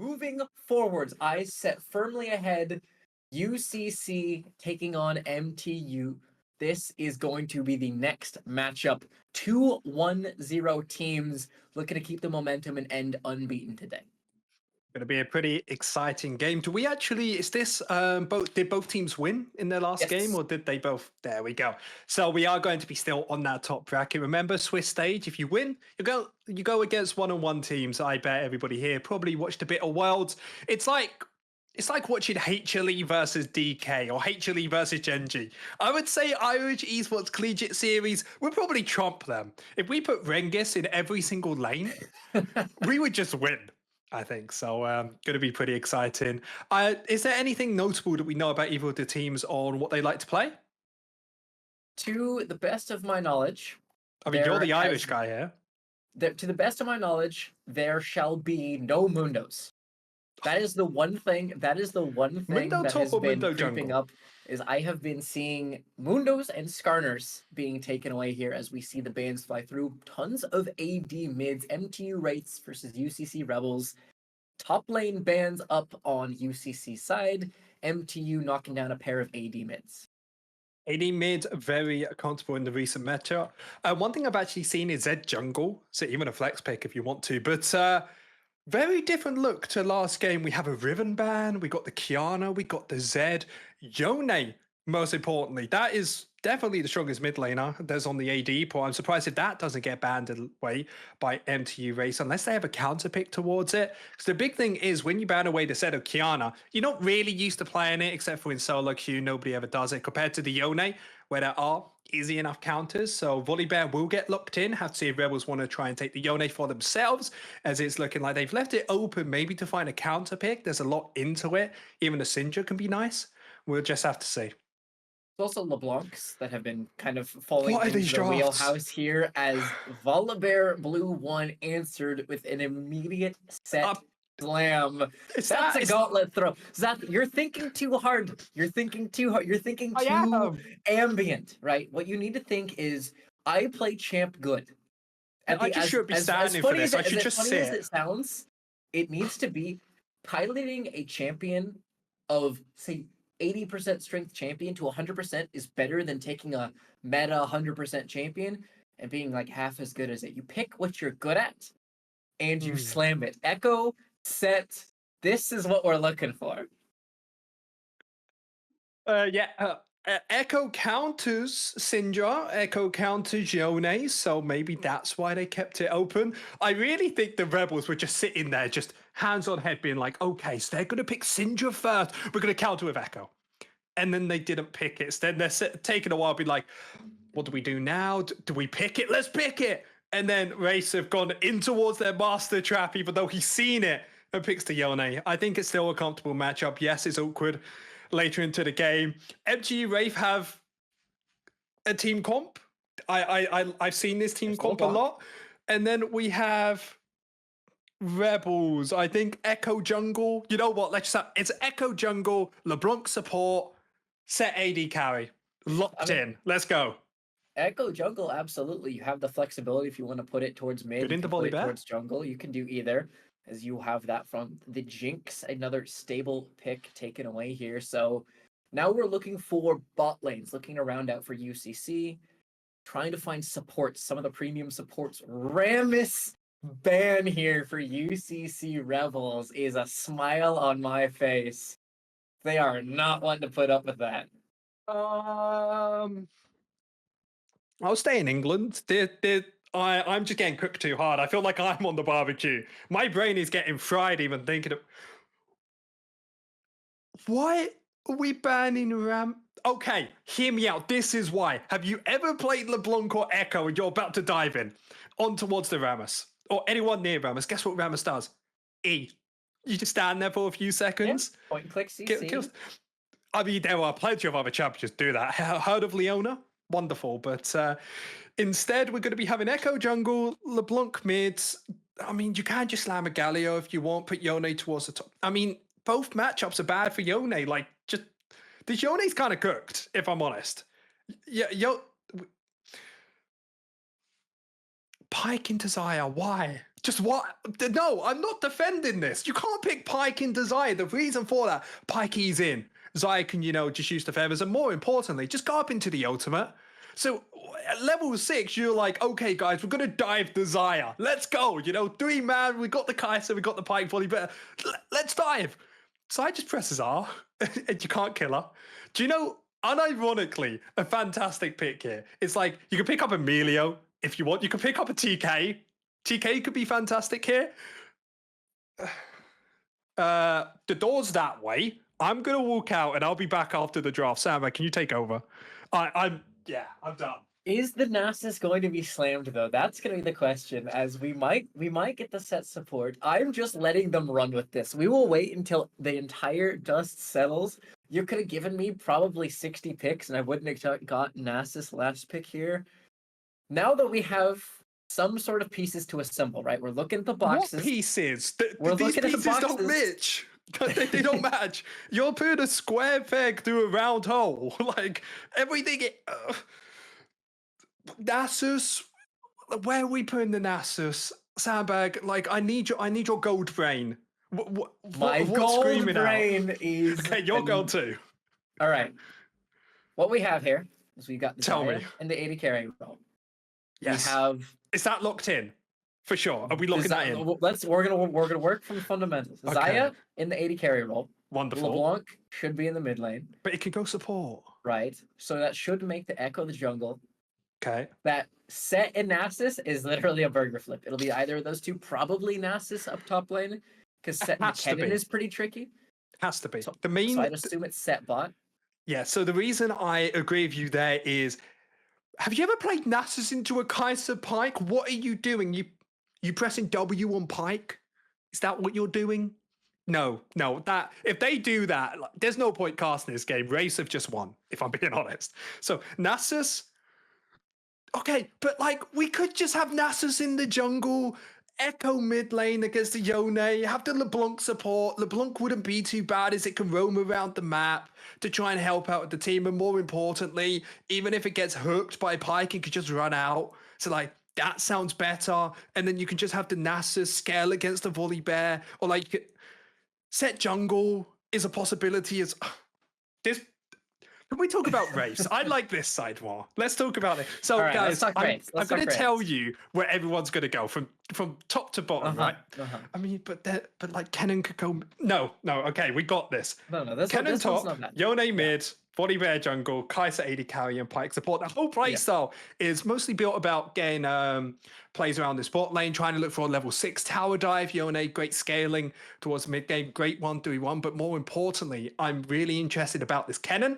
moving forwards, eyes set firmly ahead. UCC taking on MTU. This is going to be the next matchup. 2-1-0 teams looking to keep the momentum and end unbeaten today. Going to be a pretty exciting game. Do we actually, is this, did both teams win in their last game, or did they both? There we go. So we are going to be still on that top bracket. Remember, Swiss stage, if you win, you go against one-on-one teams. I bet everybody here probably watched a bit of Worlds. It's like watching HLE versus DK or HLE versus Genji. I would say Ireland Esports Collegiate Series would probably trump them. If we put Rengis in every single lane, we would just win, I think. So going to be pretty exciting. Is there anything notable that we know about either of the teams on what they like to play? To the best of my knowledge... I mean, you're the Irish guy here. To the best of my knowledge, there shall be no Mundos. That is the one thing. That is the one thing Mundo that top has or been Mundo creeping jungle? up. Is I have been seeing Mundos and Skarners being taken away here as we see the bans fly through. Tons of AD mids. MTU Wraiths versus UCC Rebels. Top lane bans up on UCC side. MTU knocking down a pair of AD mids. AD mid, very comfortable in the recent matchup. One thing I've actually seen is Zed jungle, so even a flex pick if you want to, but very different look to last game. We have a Riven ban, we got the Kiana, we got the Zed. Yone, most importantly, that is definitely the strongest mid laner there's on the AD pool. I'm surprised if that doesn't get banned away by MTU Race, unless they have a counter pick towards it. Because the big thing is when you ban away the Zed of Kiana, you're not really used to playing it, except for in solo queue, nobody ever does it, compared to the Yone, where there are easy enough counters. So Volibear will get locked in. Have to see if Rebels want to try and take the Yone for themselves, as it's looking like they've left it open maybe to find a counter pick. There's a lot into it. Even a Syndra can be nice. We'll just have to see. There's also LeBlancs that have been kind of falling into the drafts? wheelhouse here, as Volibear Blue 1 answered with an immediate set slam. That's a gauntlet throw. Zach, you're thinking too hard. You're thinking too hard. You're thinking too ambient, right? What you need to think is, I play champ good. I just should be standing for this. I should just sit. As funny as it sounds, it needs to be piloting a champion of, say, 80% strength champion to 100% is better than taking a meta 100% champion and being like half as good as it. You pick what you're good at and you slam it. Echo, set, this is what we're looking for. Echo counters Syndra, Echo counters Yone, so maybe that's why they kept it open. I really think the Rebels were just sitting there, just hands on head, being like, okay, so they're going to pick Syndra first. We're going to counter with Echo. And then they didn't pick it. So then they're taking a while, be like, what do we do now? Do we pick it? Let's pick it. And then Race have gone in towards their master trap, even though he's seen it, and picks the Yone. I think it's still a comfortable matchup. Yes, it's awkward later into the game. MTU Wraith have a team comp. I've seen this team comp a lot. And then we have Rebels. I think Echo jungle. You know what? Let's just have, it's Echo jungle, LeBlanc support, set AD carry. Locked in. Let's go. Echo jungle, absolutely. You have the flexibility if you want to put it towards mid. Good into put it Volibear. towards jungle. You can do either, as you have that from the Jinx, another stable pick taken away here. So now we're looking for bot lanes, looking around out for UCC, trying to find supports, some of the premium supports. Rammus ban here for UCC Rebels is a smile on my face. They are not wanting to put up with that. I'll stay in England. I'm just getting cooked too hard. I feel like I'm on the barbecue. My brain is getting fried even thinking of... Why are we banning Ram? Okay, hear me out. This is why. Have you ever played LeBlanc or Echo and you're about to dive in? On towards the Rammus. Or anyone near Rammus. Guess what Rammus does? E. You just stand there for a few seconds. Yeah. Point and click CC. I mean, there are plenty of other champions do that. Heard of Leona? Wonderful, but instead we're going to be having Echo jungle, LeBlanc mids. I mean, you can just slam a Galio if you want, put Yone towards the top. I mean, both matchups are bad for Yone. Like, just the Yone's kind of cooked, if I'm honest. Yeah, Pike into Xayah, why? Just what? No, I'm not defending this. You can't pick Pyke into Zaya. The reason for that, Pyke is in. Zaya can, just use the feathers. And more importantly, just go up into the ultimate. So at level 6, you're like, okay, guys, we're going to dive the Zaya. Let's go. 3-man, we got the Kai'Sa, we got the Pyke volley, but let's dive. Zaya just presses R, and you can't kill her. Do you know, unironically, a fantastic pick here? It's like, you can pick up Emilio if you want. You can pick up a TK. TK could be fantastic here. The door's that way. I'm going to walk out and I'll be back after the draft. Sam, can you take over? I'm done. Is the Nasus going to be slammed though? That's going to be the question, as we might get the set support. I'm just letting them run with this. We will wait until the entire dust settles. You could have given me probably 60 picks and I wouldn't have got Nasus last pick here. Now that we have some sort of pieces to assemble, right? We're looking at the boxes. What pieces? These pieces don't match. They don't match. You're putting a square peg through a round hole. Like, everything... Nasus... Where are we putting the Nasus? Sandbag, like, I need your gold brain. My gold brain is... Okay, your gold too. All right. What we have here is we got the Tell me. and the 80 carry role. Yes. We have... Is that locked in? For sure. Are we locking that in? We're gonna work from fundamentals. Okay. Zaya in the 80 carry role. Wonderful. LeBlanc should be in the mid lane. But it can go support. Right. So that should make the Echo the jungle. Okay. That Set and Nasus is literally a burger flip. It'll be either of those two, probably Nasus up top lane, because Set and McKinnon is pretty tricky. Has to be. So I'd assume it's Set bot. Yeah, so the reason I agree with you there is, have you ever played Nasus into a Kai'Sa Pyke? What are you doing? You pressing W on Pyke? Is that what you're doing? No. That if they do that, there's no point casting this game. Wraiths have just won, if I'm being honest. So Nasus, okay, but we could just have Nasus in the jungle, Echo mid lane against the Yone, have the LeBlanc support. LeBlanc wouldn't be too bad as it can roam around the map to try and help out with the team. And more importantly, even if it gets hooked by Pyke, it could just run out. So that sounds better. And then you can just have the Nasus scale against the Volley Bear, or set jungle is a possibility. This. Can we talk about Wraiths? I like this side more. Let's talk about it. So, right, guys, I'm going to tell you where everyone's going to go from top to bottom, right? I mean, but Kennen could go. No. Okay, we got this. No. Kennen top, Yone mid, Volley Bear jungle, Kai'Sa 80 carry, and Pyke support. The whole play style is mostly built about getting plays around the spot lane, trying to look for a level 6 tower dive. Yone, great scaling towards mid game, great 1-3-1. But more importantly, I'm really interested about this Kennen.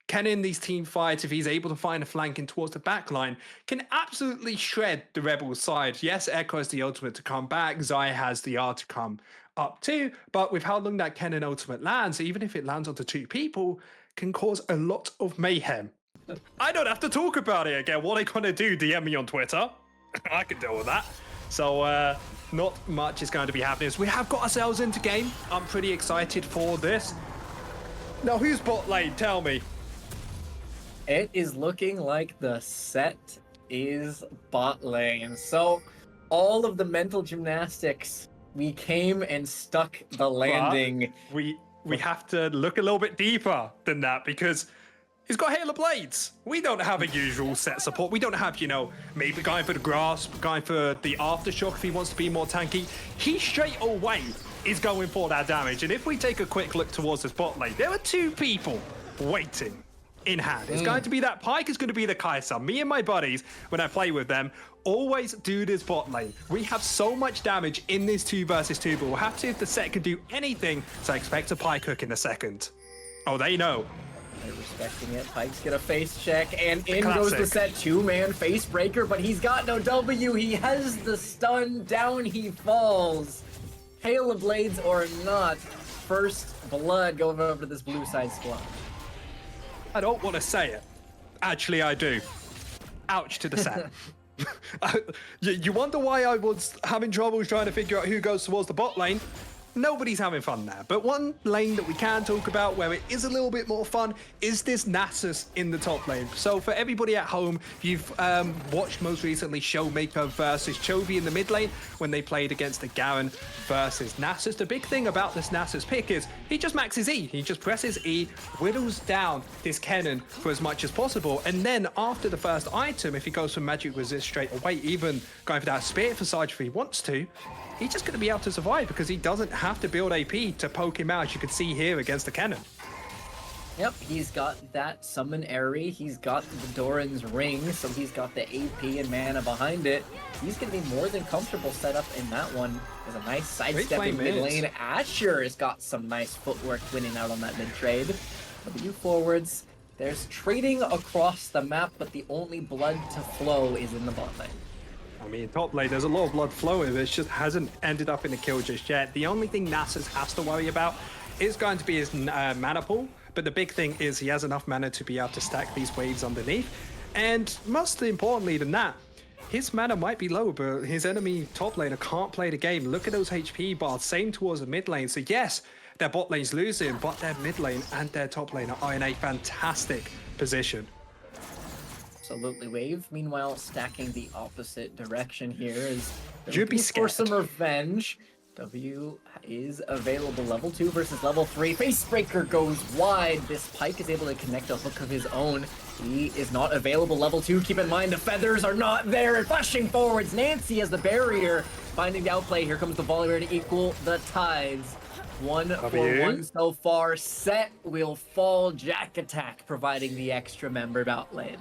Kennen, these team fights, if he's able to find a flanking towards the back line, can absolutely shred the Rebels side. Yes, Echo has the ultimate to come back. Zaya has the R to come up too. But with how long that Kennen ultimate lands, even if it lands onto 2 people, can cause a lot of mayhem. I don't have to talk about it again. What are they going to do? DM me on Twitter. I can deal with that. So not much is going to be happening. So we have got ourselves into game. I'm pretty excited for this. Now, who's bot lane? Tell me. It is looking like the set is bot lane. So all of the mental gymnastics, we came and stuck the landing. But we have to look a little bit deeper than that, because he's got Halo Blades. We don't have a usual set support. We don't have, maybe going for the grasp, going for the aftershock if he wants to be more tanky. He straight away is going for that damage. And if we take a quick look towards this bot lane, there are 2 people waiting in hand. It's going to be that Pyke, is going to be the Kai'Sa. Me and my buddies, when I play with them, always do this bot lane. We have so much damage in this 2 versus 2, but we'll have to see if the set can do anything. So I expect a Pyke hook in a second. Oh, they know. They're respecting it. Pyke's gonna face check, and in goes the set 2-man face breaker, but he's got no W. He has the stun. Down he falls. Hail of Blades or not, first blood going over to this blue side squad. I don't want to say it. Actually, I do. Ouch to the set. You wonder why I was having trouble trying to figure out who goes towards the bot lane. nobody's having fun there. But one lane that we can talk about where it is a little bit more fun is this Nasus in the top lane. So for everybody at home, you've watched most recently Showmaker versus Chovy in the mid lane when they played against the Garen versus Nasus. The big thing about this Nasus pick is he just maxes E. He just presses E, whittles down this Kennen for as much as possible. And then after the first item, if he goes for magic resist straight away, even going for that spirit for Sarge if he wants to, he's just going to be able to survive because he doesn't have to build AP to poke him out, as you can see here against the Kennen. Yep, he's got that summon Airy, he's got the Doran's ring, so he's got the AP and mana behind it. He's going to be more than comfortable set up in that one. There's a nice sidestep in mid lane. Asher has got some nice footwork winning out on that mid trade. W forwards, there's trading across the map, but the only blood to flow is in the bot lane. I mean, top lane, there's a lot of blood flowing, but it just hasn't ended up in the kill just yet. The only thing Nasus has to worry about is going to be his mana pool, but the big thing is he has enough mana to be able to stack these waves underneath. And most importantly than that, his mana might be low, but his enemy top laner can't play the game. Look at those HP bars, same towards the mid lane. So yes, their bot lane's losing, but their mid lane and their top laner are in a fantastic position. Absolutely, Wave. Meanwhile, stacking the opposite direction here is You'd be for scared. some revenge. W is available, level 2 versus level 3. Facebreaker goes wide. This Pyke is able to connect a hook of his own. He is not available, level 2. Keep in mind, the feathers are not there. And flashing forwards, Nancy has the barrier. Finding the outplay. Here comes the Volibear to equal the tides. 1-for-1 so far. Set will fall. Jack Attack providing the extra member bot lane.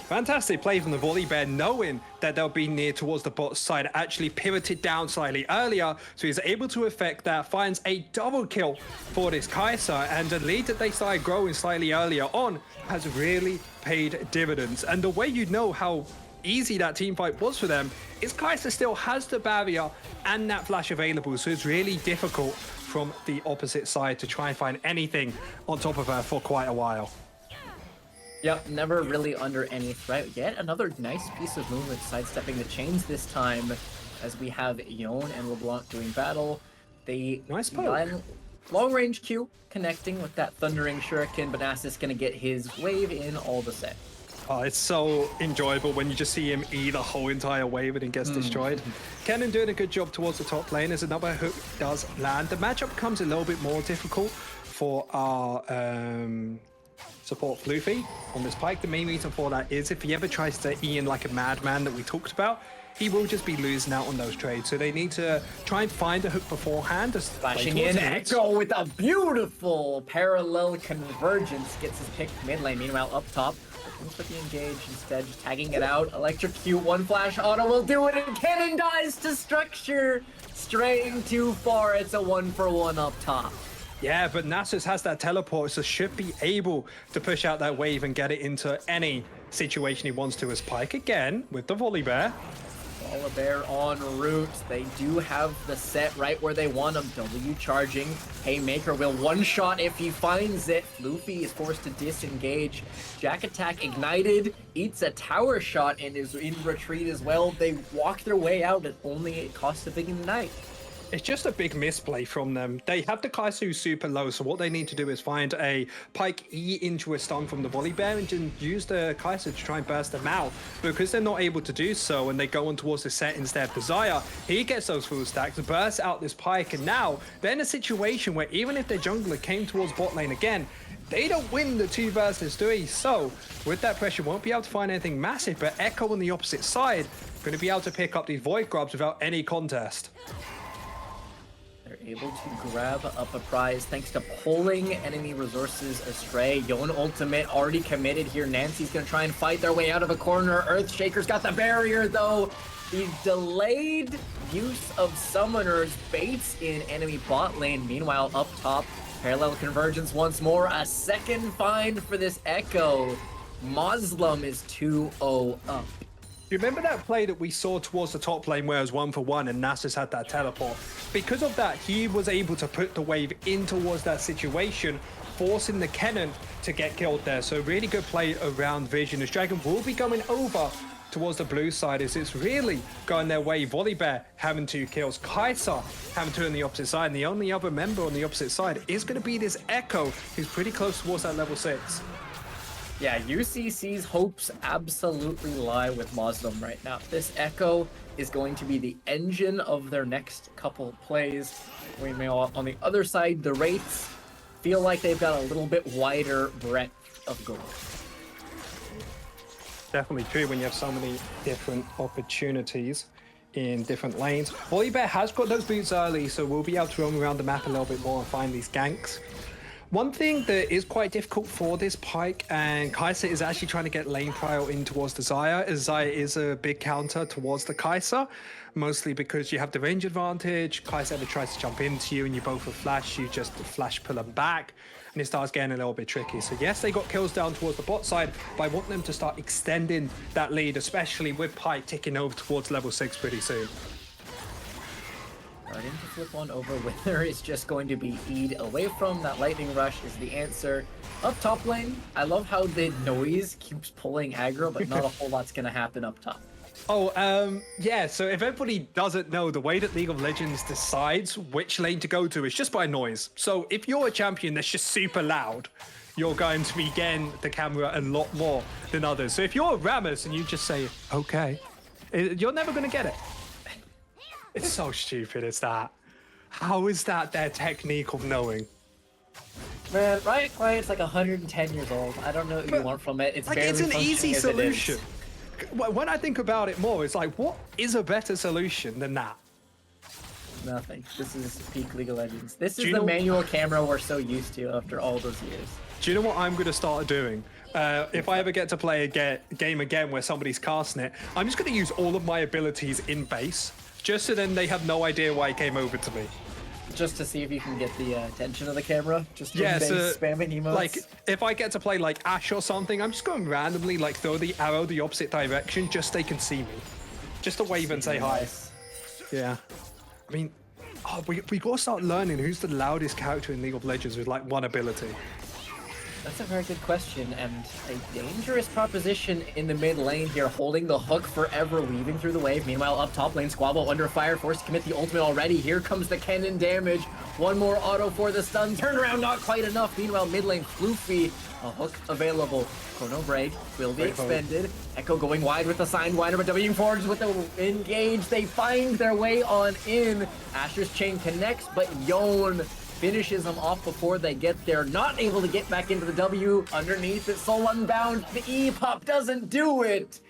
Fantastic play from the Volibear, knowing that they'll be near towards the bot side, actually pivoted down slightly earlier, so he's able to effect that, finds a double kill for this Kai'Sa, and the lead that they started growing slightly earlier on has really paid dividends. And the way you know how easy that team fight was for them is Kai'Sa still has the barrier and that flash available, so it's really difficult from the opposite side to try and find anything on top of her for quite a while. Yep, never really under any threat. Yet another nice piece of movement, sidestepping the chains this time, as we have Yone and LeBlanc doing battle. They nice poke. Long range Q connecting with that thundering shuriken, but Nasus gonna get his wave in all the same. Oh, it's so enjoyable when you just see him eat the whole entire wave and it gets destroyed. Kennen doing a good job towards the top lane as another hook does land. The matchup becomes a little bit more difficult for our support Floofy on this Pyke. The main reason for that is if he ever tries to E in like a madman that we talked about, he will just be losing out on those trades. So they need to try and find a hook beforehand. Flashing in, Echo with a beautiful parallel convergence gets his pick mid lane. Meanwhile, up top, looking for the engage instead, just tagging it out. Electrocute, one flash auto will do it, and Kennen dies to structure. Straying too far, it's a 1-for-1 up top. Yeah, but Nasus has that teleport, so should be able to push out that wave and get it into any situation he wants to as Pyke again with the Volibear. Volibear en route. They do have the set right where they want him. W charging. Haymaker will one-shot if he finds it. Floofy is forced to disengage. Jack Attack ignited, eats a tower shot, and is in retreat as well. They walk their way out, and only it costs a big Ignite. It's just a big misplay from them. They have the Kai'Sa super low, so what they need to do is find a Pyke E into a stun from the Volibear and then use the Kai'Sa to try and burst them out. Because they're not able to do so and they go on towards the set instead. Desire, he gets those full stacks, bursts out this Pyke, and now they're in a situation where even if their jungler came towards bot lane again, they don't win the 2 versus 3. So with that pressure, won't be able to find anything massive, but Echo on the opposite side going to be able to pick up these Void Grubs without any contest. Able to grab up a prize thanks to pulling enemy resources astray. Yone ultimate already committed here. Nancy's gonna try and fight their way out of a corner. Earthshaker's got the barrier though. The delayed use of summoners baits in enemy bot lane. Meanwhile, up top, parallel convergence once more. A second find for this Echo. Muslim is 2-0 up. You remember that play that we saw towards the top lane where it was 1-for-1 and Nasus had that teleport? Because of that, he was able to put the wave in towards that situation, forcing the Kennen to get killed there. So really good play around Vision. As Dragon will be going over towards the blue side is it's really going their way. Volibear having 2 kills, Kai'Sa having 2 on the opposite side, and the only other member on the opposite side is going to be this Echo, who's pretty close towards that level 6. Yeah, UCC's hopes absolutely lie with Muslim right now. This Echo is going to be the engine of their next couple plays. On the other side, the Wraiths feel like they've got a little bit wider breadth of goal. Definitely true when you have so many different opportunities in different lanes. Volibear has got those boots early, so we'll be able to roam around the map a little bit more and find these ganks. One thing that is quite difficult for this Pyke, and Kai'Sa is actually trying to get lane prio in towards the Xayah, as Xayah is a big counter towards the Kai'Sa, mostly because you have the range advantage. Kai'Sa ever tries to jump into you and you both have flash, you just flash pull them back, and it starts getting a little bit tricky. So yes, they got kills down towards the bot side, but I want them to start extending that lead, especially with Pyke ticking over towards level 6 pretty soon. Starting to flip one over, Wither is just going to be E'd away from. That lightning rush is the answer. Up top lane, I love how the noise keeps pulling aggro, but not a whole lot's going to happen up top. Oh, yeah, so if everybody doesn't know, the way that League of Legends decides which lane to go to is just by noise. So if you're a champion that's just super loud, you're going to be getting the camera a lot more than others. So if you're a Rammus and you just say, okay, you're never going to get it. It's so stupid, it's that. How is that their technique of knowing? Man, Riot Client's like 110 years old. I don't know what you want from it. It's like, barely it's an easy functioning as it is. solution. When I think about it more, it's like, what is a better solution than that? Nothing. This is peak League of Legends. This is you the know- manual camera we're so used to after all those years. Do you know what I'm going to start doing? If I ever get to play a game again where somebody's casting it, I'm just going to use all of my abilities in base, just so then they have no idea why it came over to me. Just to see if you can get the attention of the camera. Just Yeah, base so, spamming emotes. like, if I get to play like Ashe or something, I'm just going randomly like throw the arrow the opposite direction just so they can see me. Just to wave and say hi. Nice. Yeah. I mean, we got to start learning who's the loudest character in League of Legends with like one ability. That's a very good question, and a dangerous proposition in the mid lane here, holding the hook forever, weaving through the wave. Meanwhile, up top lane, Squabble under fire, forced to commit the ultimate already. Here comes the cannon damage. One more auto for the stun. Turnaround, not quite enough. Meanwhile, mid lane, Floofy, a hook available. Chrono break will be expended. Echo going wide with the signed wider, but W forwards with the engage. They find their way on in. Asher's chain connects, but Yone finishes them off before they get there. Not able to get back into the W. Underneath it, Soul Unbound. The E-pop doesn't do it.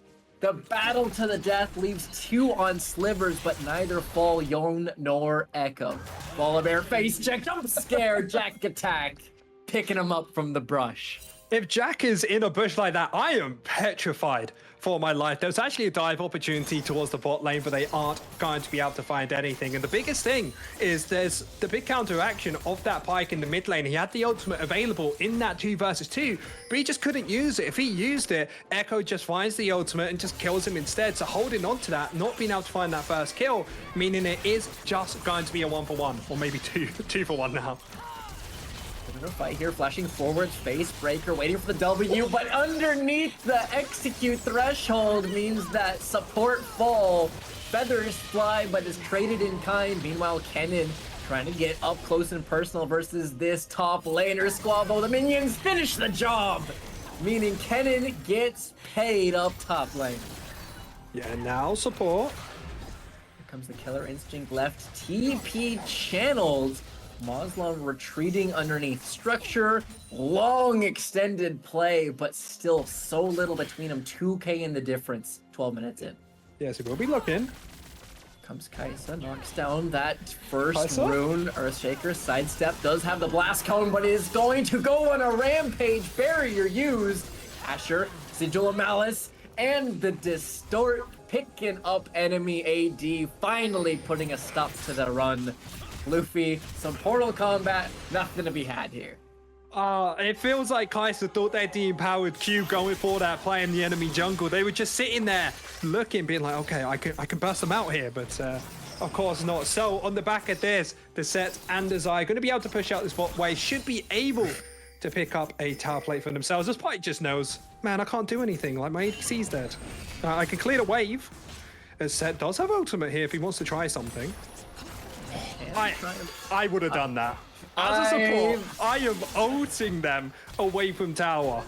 The battle to the death leaves 2 on slivers, but neither fall Yone nor Echo. Volibear face check, jump scare, Jack attack, picking him up from the brush. If Jack is in a bush like that, I am petrified for my life. There's actually a dive opportunity towards the bot lane, but they aren't going to be able to find anything. And the biggest thing is there's the big counteraction of that Pyke in the mid lane. He had the ultimate available in that 2 versus 2, but he just couldn't use it. If he used it, Echo just finds the ultimate and just kills him instead. So holding on to that, not being able to find that first kill, meaning it is just going to be a 1-for-1, or maybe 2-for-1 now. Fight here, flashing forward, face breaker, waiting for the W, but underneath the execute threshold means that support fall. Feathers fly, but is traded in kind. Meanwhile, Kennen trying to get up close and personal versus this top laner. Squabble, the minions finish the job, meaning Kennen gets paid up top lane. Yeah, now support. Here comes the killer instinct left. TP channeled. Muslim retreating underneath structure. Long extended play, but still so little between them. 2k in the difference. 12 minutes in. Yes, he will be looking. Comes Kai'Sa, knocks down that first Kai'Sa? rune. Earthshaker sidestep, does have the blast cone, but is going to go on a rampage. Barrier used. Asher, Sigil of Malice, and the Distort picking up enemy AD, finally putting a stop to the run. Luffy, some portal combat, nothing to be had here. It feels like Kai'Sa thought they had the empowered Q going for that, playing the enemy jungle. They were just sitting there looking, being like, okay, I can burst them out here, but of course not. So on the back of this, the set and Desire going to be able to push out this bot wave, should be able to pick up a tower plate for themselves. This Pike just knows, man, I can't do anything. Like, my ADC's dead. I can clear the wave. As Set does have ultimate here if he wants to try something. I would have done that. As a support, I am ulting them away from tower.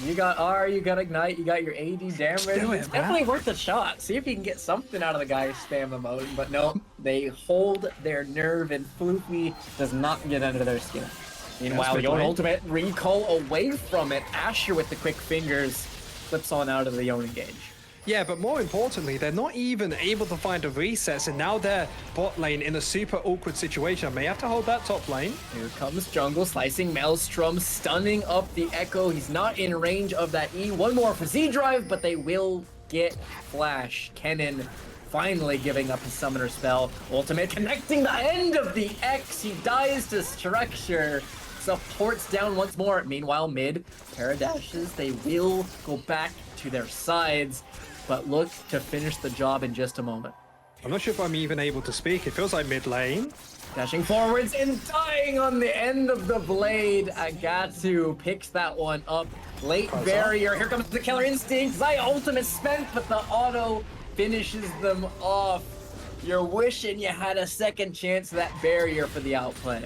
You got R, you got Ignite, you got your AD damage. It's definitely worth a shot. See if you can get something out of the guy's spam emote. But no, they hold their nerve, and Floofy does not get under their skin. Meanwhile, Yone ultimate recall away from it. Asher with the quick fingers flips on out of the Yone engage. Yeah, but more importantly, they're not even able to find a reset, and now they're bot lane in a super awkward situation. I may have to hold that top lane. Here comes Jungle, slicing Maelstrom, stunning up the Echo. He's not in range of that E. One more for Z-Drive, but they will get Flash. Kennen finally giving up his summoner spell. Ultimate connecting the end of the X. He dies to structure. Supports down once more. Meanwhile, mid, Paradashes, they will go back to their sides, but look to finish the job in just a moment. I'm not sure if I'm even able to speak. It feels like mid lane. Dashing forwards and dying on the end of the blade. Agatsu picks that one up. Late barrier. Here comes the killer instinct. Zaya ultimate spent, but the auto finishes them off. You're wishing you had a second chance at that barrier for the outplay.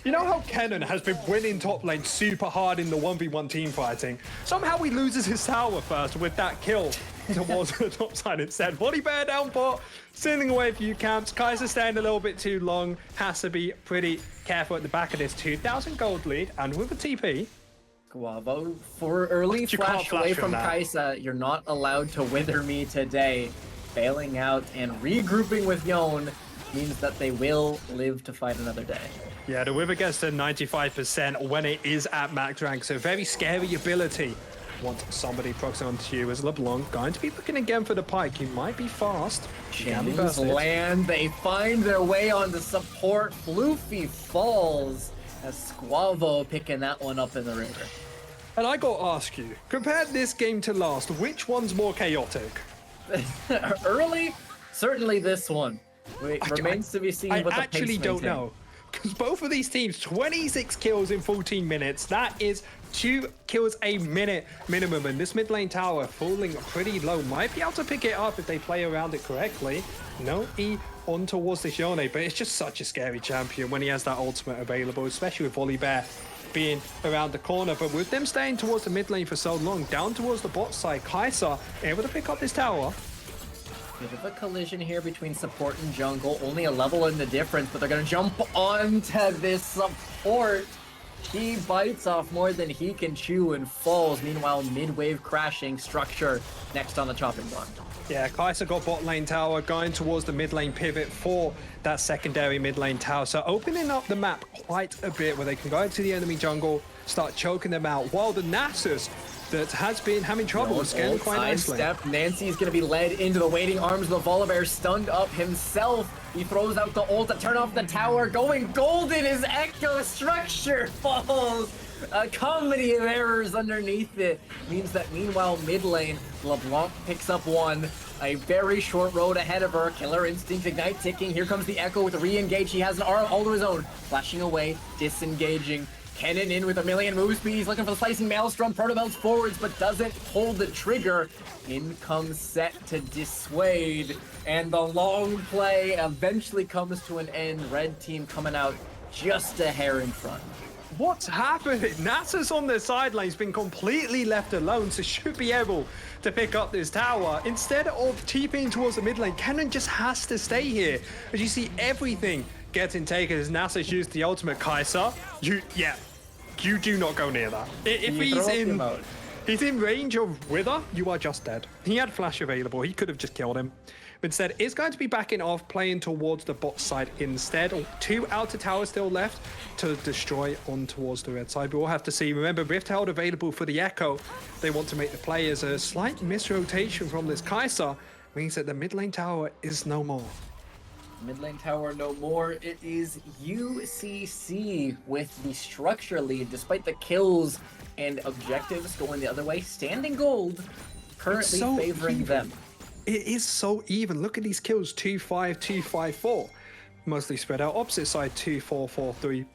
You know how Kennen has been winning top lane super hard in the 1v1 team fighting? Somehow he loses his tower first with that kill towards the top side instead. Body bear down bot, sending away a few camps. Kaiser staying a little bit too long. Has to be pretty careful at the back of this 2,000 gold lead, and with a TP. Guavo for early flash away from Kai'Sa. You're not allowed to wither me today. Bailing out and regrouping with Yone means that they will live to fight another day. Yeah, the wither gets to 95% when it is at max rank, so very scary ability. Once somebody procs onto you as LeBlanc, going to be looking again for the Pike. He might be fast. Chains land, they find their way on the support. Floofy falls as Squavo picking that one up in the river. And I got to ask you, compare this game to last, which one's more chaotic? Early? Certainly this one. Remains to be seen what the pace actually don't know. Because both of these teams, 26 kills in 14 minutes. That is 2 kills a minute minimum. And this mid lane tower falling pretty low. Might be able to pick it up if they play around it correctly. No E on towards this Yone, but it's just such a scary champion when he has that ultimate available, especially with Volibear being around the corner. But with them staying towards the mid lane for so long, down towards the bot side, Kai'Sa able to pick up this tower. Bit of a collision here between support and jungle. Only a level in the difference, but they're going to jump onto this support. He bites off more than he can chew and falls. Meanwhile, mid-wave crashing. Structure next on the chopping block. Yeah, Kai'Sa got bot lane tower, going towards the mid lane pivot for that secondary mid lane tower. So opening up the map quite a bit where they can go into the enemy jungle, start choking them out, while the Nasus that has been having trouble scaling quite nicely. Nancy's going to be led into the waiting arms of the Volibear, stunned up himself. He throws out the ult to turn off the tower. Going golden is Echo. Structure falls. A comedy of errors underneath it means that meanwhile mid lane, LeBlanc picks up one. A very short road ahead of her. Killer Instinct, Ignite ticking. Here comes the Echo with a re-engage. He has an arm all to his own. Flashing away, disengaging. Kennen in with a million move speed. He's looking for the slicing Maelstrom. Protobelts forwards, but doesn't pull the trigger. In comes Set to dissuade. And the long play eventually comes to an end. Red team coming out just a hair in front. What's happening? Nasus on the sidelines been completely left alone, so should be able to pick up this tower. Instead of TPing towards the mid lane, Kennen just has to stay here. As you see everything getting taken as Nasus used the ultimate. Kai'Sa, you do not go near that. If he's in range of Wither, you are just dead. He had flash available, he could have just killed him. But instead, is going to be backing off, playing towards the bot side instead. 2 outer towers still left to destroy on towards the red side. But we'll have to see. Remember, Rift Herald available for the Echo. They want to make the players a slight misrotation from this Kai'Sa. Means that the mid lane tower is no more. Mid lane tower no more. It is UCC with the structure lead, despite the kills and objectives going the other way. Standing gold, currently favoring them. It is so even. Look at these kills, 2-5, 2-5-4. Mostly spread out. Opposite side, 2-4, 4-3.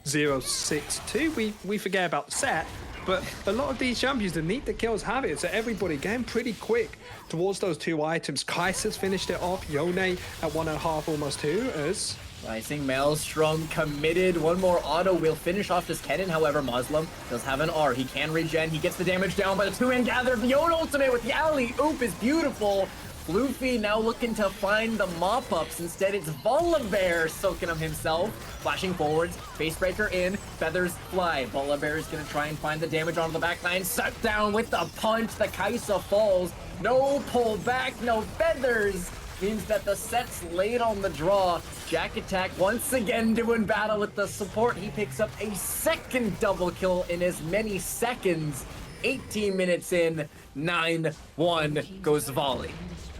0-6-2. We forget about the set, but a lot of these champions that need the kills have it, so everybody getting pretty quick towards those 2 items. Kaiser's finished it off, Yone at 1.5, almost 2, as... Rising Maelstrom committed. One more auto will finish off this Kennen. However, Muslim does have an R. He can regen. He gets the damage down by the 2-man gather. The own ultimate with the alley oop is beautiful. Floofy now looking to find the mop-ups. Instead, it's Volibear soaking him himself. Flashing forwards, Facebreaker in, feathers fly. Volibear is going to try and find the damage onto the backline. Suck down with the punch. The Kaisa falls. No pull back, no feathers. Means that the set's late on the draw. Jack Attack once again doing battle with the support. He picks up a second double kill in as many seconds. 18 minutes in, 9-1 goes Volley.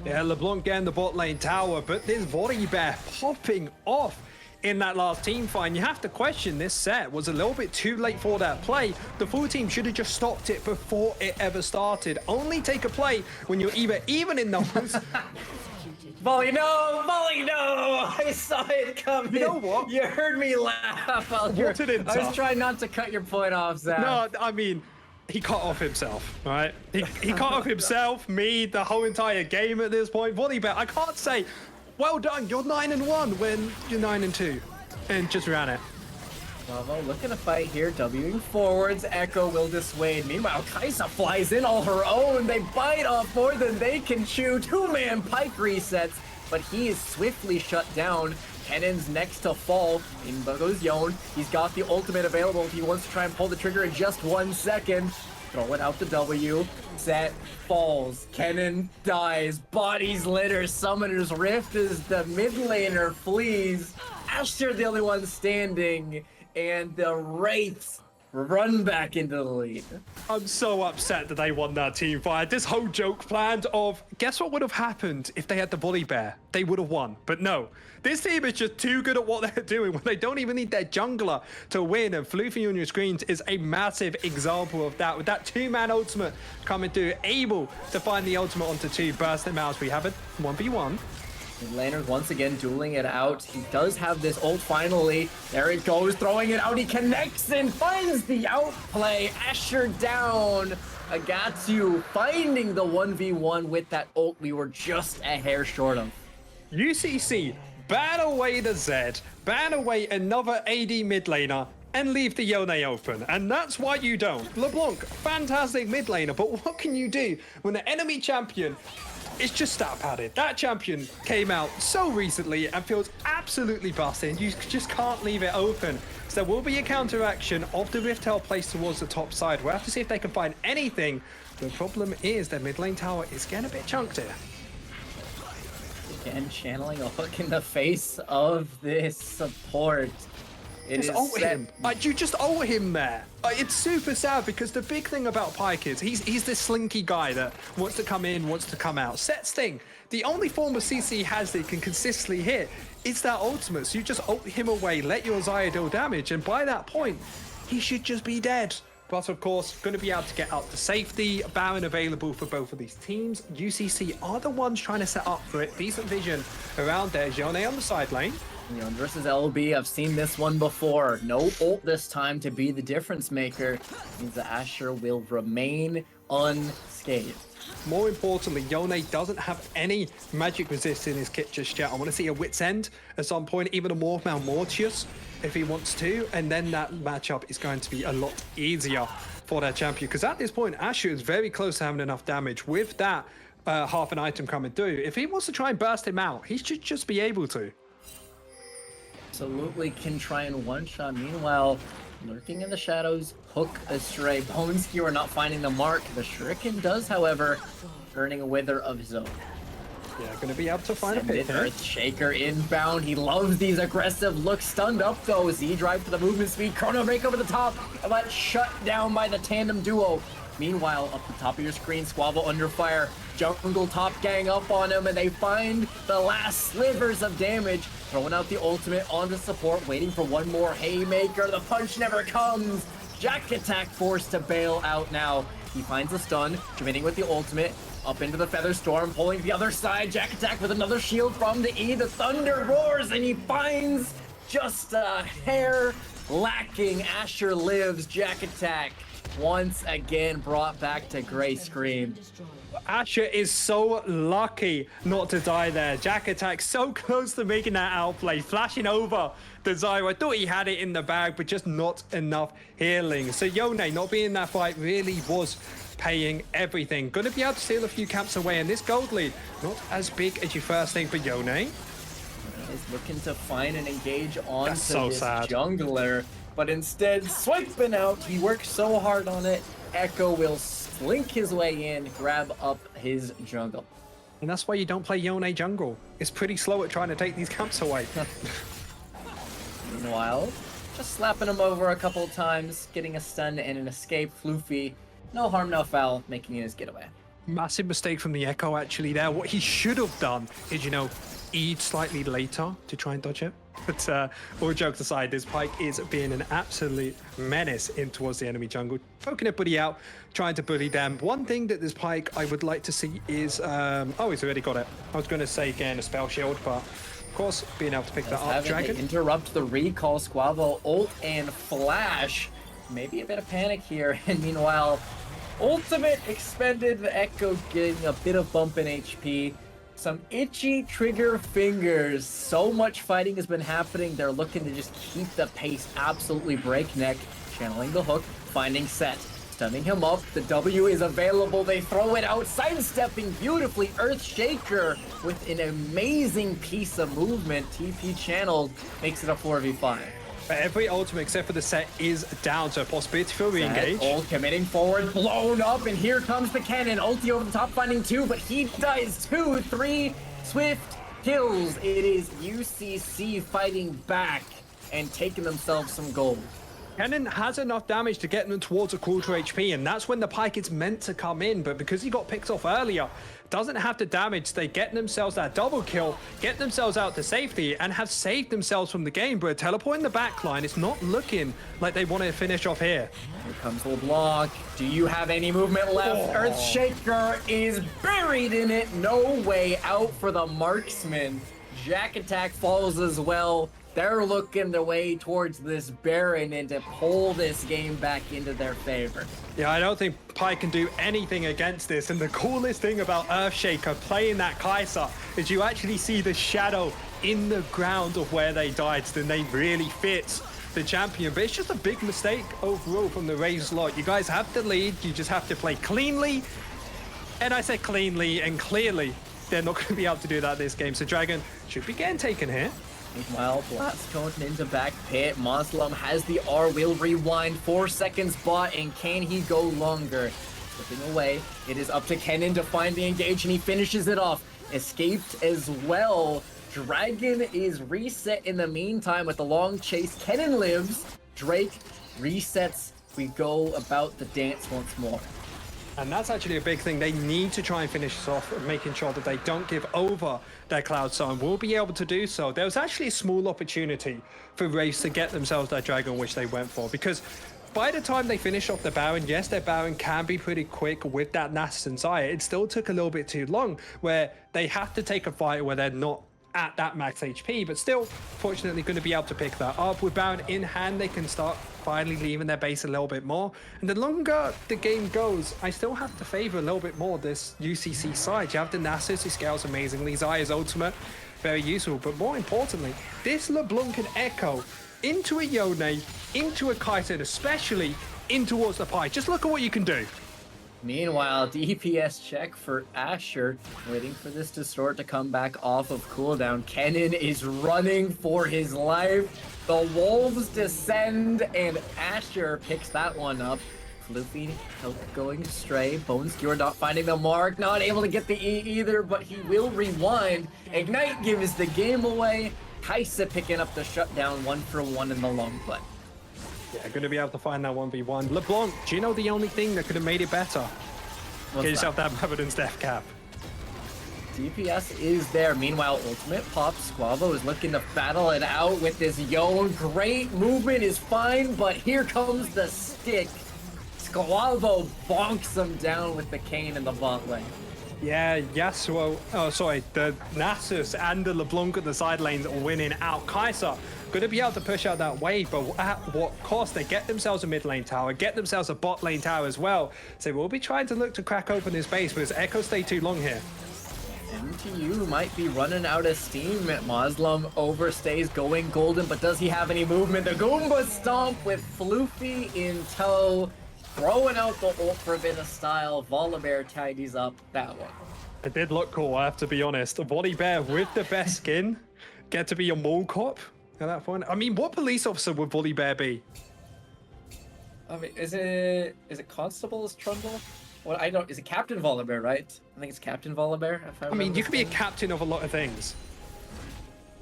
Yeah, LeBlanc getting the bot lane tower, but this Volibear popping off in that last team fight. You have to question this set was a little bit too late for that play. The full team should have just stopped it before it ever started. Only take a play when you're either even in numbers. Volley, no! Volley, no! I saw it coming. You know what? You heard me laugh. I was trying not to cut your point off, Zach. No, I mean, he cut off himself, right? He cut off himself, me, the whole entire game at this point. Volibear, I can't say, well done, you're 9-1 when you're 9-2, and just ran it. Bravo looking to fight here, Wing forwards, Echo will dissuade. Meanwhile, Kaisa flies in all her own. They bite off more than they can chew. 2-man pike resets, but he is swiftly shut down. Kennen's next to fall. In goes Yone. He's got the ultimate available if he wants to try and pull the trigger in just 1 second. Throw it out the W. Set falls. Kennen dies. Bodies litter. Summoner's Rift as the mid laner flees. Asher the only one standing. And the Wraiths run back into the lead. I'm so upset that they won that team fight. This whole joke planned of, guess what would have happened if they had the Volibear? They would have won. But no, this team is just too good at what they're doing when they don't even need their jungler to win. And Floofy on your screens is a massive example of that. With that 2-man ultimate coming through, able to find the ultimate onto 2, burst them out. We have a 1v1. Mid laner once again dueling it out. He does have this ult finally. There it goes, throwing it out. He connects and finds the outplay. Asher down. Agatsu finding the 1v1 with that ult we were just a hair short of. UCC, ban away the Zed, ban away another AD mid laner, and leave the Yone open. And that's why you don't. LeBlanc, fantastic mid laner, but what can you do when the enemy champion it's just stat padded. That champion came out so recently and feels absolutely busted. You just can't leave it open. So there will be a counteraction of the Rift Tail placed towards the top side. We'll have to see if they can find anything. The problem is their mid lane tower is getting a bit chunked here. Again, channeling a hook in the face of this support. It just ult him. You just ult him there. It's super sad because the big thing about Pyke is he's this slinky guy that wants to come in, wants to come out. Set's thing, the only form of CC has that can consistently hit is that ultimate. So you just ult him away, let your Xayah deal damage, and by that point, he should just be dead. But of course, going to be able to get out to safety. Baron available for both of these teams. UCC are the ones trying to set up for it. Decent vision around there. Yone on the side lane. Leon versus LB, I've seen this one before. No ult this time to be the difference maker. Means that Asher will remain unscathed. More importantly, Yone doesn't have any magic resist in his kit just yet. I want to see a Wit's End at some point, even a Morph Mortius if he wants to, and then that matchup is going to be a lot easier for that champion. Because at this point, Asher is very close to having enough damage with that half an item coming through. If he wants to try and burst him out, he should just be able to. Absolutely can try and one-shot. Meanwhile, lurking in the shadows, hook astray. Bone Skewer not finding the mark. The Shuriken does, however, earning a wither of his own. Yeah, going to be able to find a pick here. Earth Shaker inbound. He loves these aggressive looks. Stunned up though. Z drive for the movement speed. Chrono break over the top. But shut down by the tandem duo. Meanwhile, up the top of your screen, Squabble under fire. Jungle top gang up on him, and they find the last slivers of damage. Throwing out the ultimate onto support, waiting for one more haymaker. The punch never comes. Jack Attack forced to bail out now. He finds a stun, committing with the ultimate. Up into the Feather Storm, pulling to the other side. Jack Attack with another shield from the E. The thunder roars, and he finds just a hair lacking. Asher lives. Jack Attack once again brought back to Gray Scream. Asher is so lucky not to die there. Jack Attack so close to making that outplay, flashing over the Zyro. I thought he had it in the bag, but just not enough healing. So Yone not being in that fight really was paying everything. Gonna be able to steal a few camps away, and this gold lead, not as big as you first think for Yone. Is looking to find and engage onto so this sad. jungler, but instead swiping out. He worked so hard on it. Echo will slink his way in, grab up his jungle. And that's why you don't play Yone jungle. It's pretty slow at trying to take these camps away. Meanwhile, just slapping him over a couple of times, getting a stun and an escape. Floofy, no harm, no foul, making his getaway. Massive mistake from the Echo actually there. What he should have done is, you know, E'd slightly later to try and dodge it. But all jokes aside, this Pyke is being an absolute menace in towards the enemy jungle. Poking a buddy out, trying to bully them. One thing that this Pyke I would like to see is... oh, he's already got it. I was going to say getting a spell shield, but of course, being able to pick that up. Dragon. Interrupt the recall. Squavo, ult and flash. Maybe a bit of panic here. And meanwhile, ultimate expended. The Echo getting a bit of bump in HP. Some itchy trigger fingers. So much fighting has been happening. They're looking to just keep the pace absolutely breakneck. Channeling the hook, finding Set. Stunning him up. The W is available. They throw it out, sidestepping beautifully. Earthshaker with an amazing piece of movement. TP channeled makes it a 4v5. Every ultimate except for the Set is down, so a possibility for re-engage. Ult committing forward, blown up, and here comes the cannon. Ulti over the top, finding 2, but he does 2, 3 swift kills. It is UCC fighting back and taking themselves some gold. Cannon has enough damage to get them towards a quarter HP, and that's when the Pyke is meant to come in, but because he got picked off earlier, doesn't have the damage. They get themselves that double kill, get themselves out to safety, and have saved themselves from the game, but teleporting the backline is not looking like they want to finish off here. Here comes LeBlanc. Do you have any movement left? Oh. Earthshaker is buried in it. No way out for the marksman. Jack Attack falls as well. They're looking their way towards this Baron and to pull this game back into their favor. Yeah, I don't think Pyke can do anything against this. And the coolest thing about Earthshaker playing that Kai'Sa is you actually see the shadow in the ground of where they died. So then they really fit the champion. But it's just a big mistake overall from the Raze lot. You guys have the lead. You just have to play cleanly. And I say cleanly and clearly. They're not going to be able to do that this game. So Dragon should be getting taken here. Meanwhile, Blast going into back pit. Muslim has the R, will rewind. 4 seconds bot, and can he go longer? Slipping away. It is up to Kennen to find the engage, and he finishes it off. Escaped as well. Dragon is reset in the meantime with the long chase. Kennen lives. Drake resets. We go about the dance once more. And that's actually a big thing. They need to try and finish this off, making sure that they don't give over their Cloud Zone. Will be able to do so. There was actually a small opportunity for Wraiths to get themselves that Dragon, which they went for. Because by the time they finish off the Baron, yes, their Baron can be pretty quick with that Nasus and Xayah. It still took a little bit too long, where they have to take a fight where they're not at that max HP, but still, fortunately, going to be able to pick that up. With Baron in hand, they can start finally leaving their base a little bit more. And the longer the game goes, I still have to favor a little bit more this UCC side. You have the Nasus, who scales amazingly. Xayah's ultimate, very useful. But more importantly, this LeBlanc and Echo into a Yone, into a Kai'Sa, and especially in towards the Pyke. Just look at what you can do. Meanwhile, DPS check for Asher, waiting for this Distort to come back off of cooldown. Kennen is running for his life. The Wolves descend, and Asher picks that one up. Floofy going astray. Bone Skewer not finding the mark, not able to get the E either, but he will rewind. Ignite gives the game away. Kai'Sa picking up the shutdown 1-for-1 in the long play. Yeah, going to be able to find that 1v1. LeBlanc, do you know the only thing that could have made it better? Get yourself that Maverick's death cap. DPS is there. Meanwhile, ultimate pops. Squavo is looking to battle it out with this Yone. Great movement is fine, but here comes the stick. Squavo bonks him down with the cane in the bot lane. Yeah, Yasuo, the Nasus and the LeBlanc at the side lanes are winning out. Kai'Sa going to be able to push out that wave, but at what cost? They get themselves a mid lane tower, get themselves a bot lane tower as well. So we'll be trying to look to crack open this base, but does Echo stay too long here? MTU might be running out of steam. Muslim overstays, going golden, but does he have any movement? The Goomba Stomp with Floofy in tow, throwing out the ult for a bit of style. Volibear tidies up that one. It did look cool, I have to be honest. Volibear with the best skin, get to be a mall cop at that point. I mean, what police officer would Volibear be? I mean, is it Constable's Trundle? Well, I don't. Is it Captain Volibear, right? I think it's Captain Volibear. I mean, you could be a captain of a lot of things.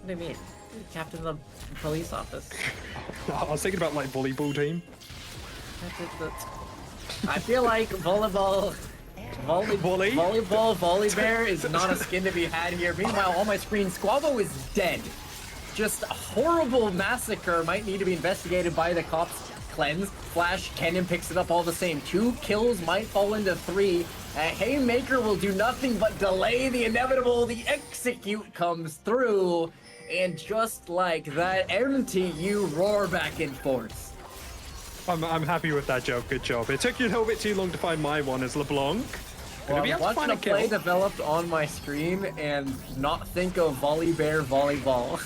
What do you mean? Captain of the police office. I was thinking about like volleyball team. I feel like Volibear is not a skin to be had here. Meanwhile, on my screen, Squabbo is dead. Just a horrible massacre. Might need to be investigated by the cops. Cleanse, Flash, Kennen picks it up all the same. 2 kills might fall into 3. Haymaker will do nothing but delay the inevitable. The execute comes through. And just like that, MTU roar back in force. I'm happy with that job. Good job. It took you a little bit too long to find my one as LeBlanc. Well, I'm watching a play developed on my screen and not think of Volibear volleyball.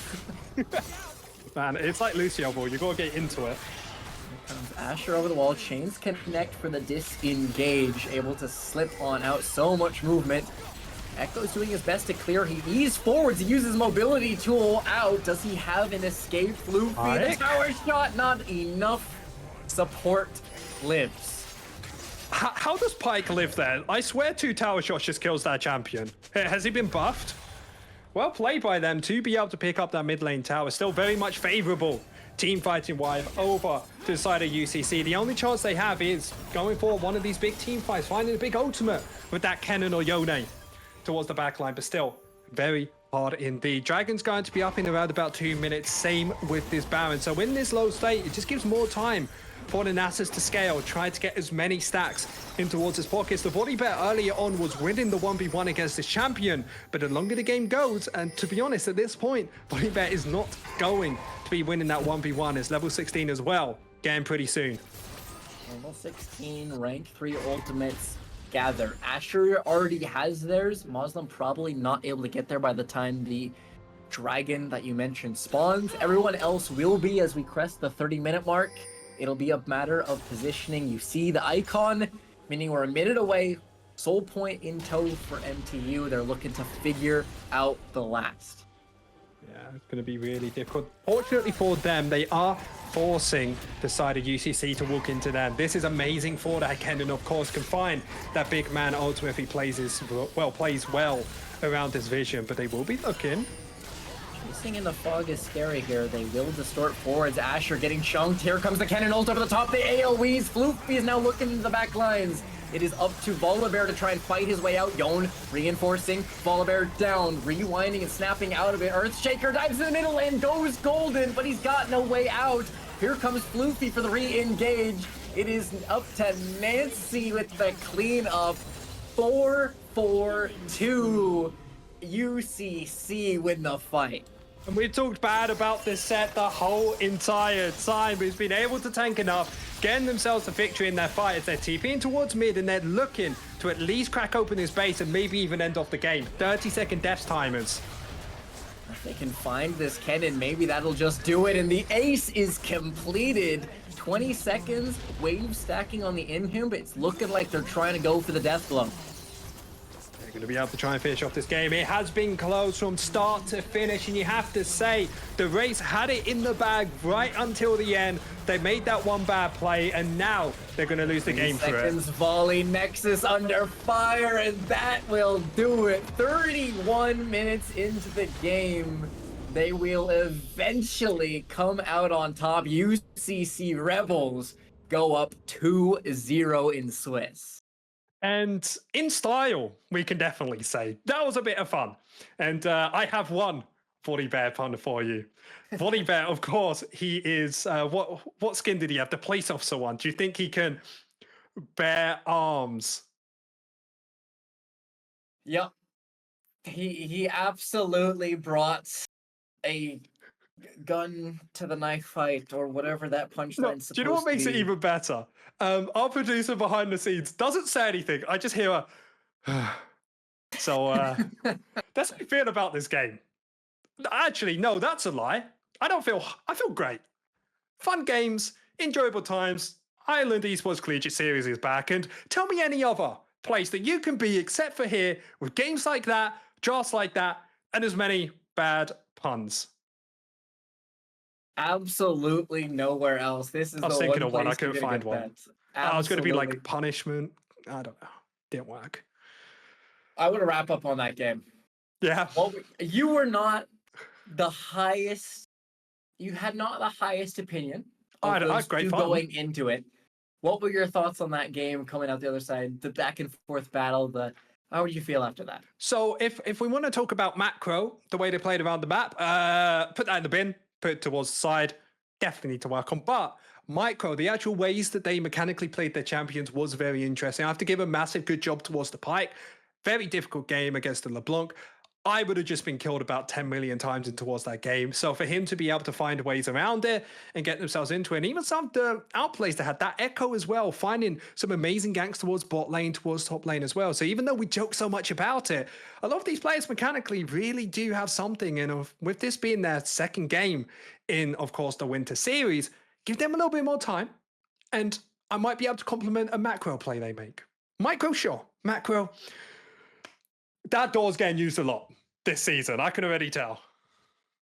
Man, it's like Lucio Ball. You gotta get into it. Comes Asher over the wall, chains connect for the disengage, able to slip on out, so much movement. Echo's doing his best to clear, he eases forwards, he uses mobility tool out, does he have an escape? Floofy, the tower shot, not enough, support lives. How does Pyke live there? I swear 2 tower shots just kills that champion. Has he been buffed? Well played by them to be able to pick up that mid lane tower, still very much favorable. Team fighting wide over to the side of UCC. The only chance they have is going for one of these big team fights, finding a big ultimate with that Kennen or Yone towards the backline, but still very hard indeed. Dragon's going to be up in around about 2 minutes, same with this Baron. So in this low state, it just gives more time for the Nasus to scale, try to get as many stacks in towards his pockets. The Volibear earlier on was winning the 1v1 against this champion, but the longer the game goes, and to be honest, at this point, Volibear is not going to be winning that 1v1. It's level 16 as well, getting pretty soon. Level 16, rank 3 ultimates gather. Asher already has theirs. Muslim probably not able to get there by the time the dragon that you mentioned spawns. Everyone else will be as we crest the 30-minute mark. It'll be a matter of positioning. You see the icon, meaning we're a minute away. Soul point in tow for MTU. They're looking to figure out the last. Yeah, it's going to be really difficult. Fortunately for them, they are forcing the side of UCC to walk into them. This is amazing for that. Kennen, of course, can find that big man ultimate if he plays well around his vision, but they will be looking. Chasing in the fog is scary here. They will distort forwards. Asher getting chunked. Here comes the Kennen ult over the top. The AoEs. Floofy is now looking into the back lines. It is up to Volibear to try and fight his way out. Yone reinforcing. Volibear down. Rewinding and snapping out of it. Earthshaker dives in the middle and goes golden, but he's got no way out. Here comes Floofy for the re-engage. It is up to Nancy with the cleanup. 4-4-2. UCC win the fight. And we've talked bad about this set the whole entire time. He's been able to tank enough, getting themselves a victory in their fight as they're TPing towards mid and they're looking to at least crack open this base and maybe even end off the game. 30-second death timers. If they can find this Kennen, maybe that'll just do it. And the ace is completed. 20 seconds, wave stacking on the Inhum, but it's looking like they're trying to go for the death blow. They're going to be able to try and finish off this game. It has been close from start to finish, and you have to say the Wraiths had it in the bag right until the end. They made that one bad play, and now they're going to lose the game for it. Seconds volley, Nexus under fire, and that will do it. 31 minutes into the game. They will eventually come out on top. UCC Rebels go up 2-0 in Swiss. And in style, we can definitely say that was a bit of fun. And I have one Volibear pun for you. Volibear, of course, he is what skin did he have? The police officer one. Do you think he can bear arms? Yep. He absolutely brought a gun to the knife fight or whatever that No, punchline's do you know what supposed to makes it be. even better? Our producer behind the scenes doesn't say anything. I just hear a. So that's how I feel about this game. Actually, no, that's a lie. I feel great. Fun games, enjoyable times. Ireland Esports Collegiate Series is back, and tell me any other place that you can be except for here with games like that, drafts like that, and as many bad puns. Absolutely nowhere else. This is I was the thinking one of one, I place you're couldn't gonna find get one. that. I was going to be Absolutely. like punishment. I don't know. Didn't work. I want to wrap up on that game. Yeah. You were not the highest. You had not the highest opinion I of had those great two fun. going into it. What were your thoughts on that game coming out the other side? The back and forth battle. How did you feel after that? So if we want to talk about macro, the way they played around the map, put that in the bin, put it towards the side. Definitely need to work on. But micro, the actual ways that they mechanically played their champions was very interesting. I have to give a massive good job towards the Pike. Very difficult game against the LeBlanc. I would have just been killed about 10 million times in towards that game. So for him to be able to find ways around it and get themselves into it, and even some of the outplays that had that Echo as well, finding some amazing ganks towards bot lane, towards top lane as well. So even though we joke so much about it, a lot of these players mechanically really do have something. And with this being their second game in, of course, the Winter Series, give them a little bit more time. And I might be able to compliment a macro play they make. Micro, sure. Macro, that door's getting used a lot this season. I can already tell.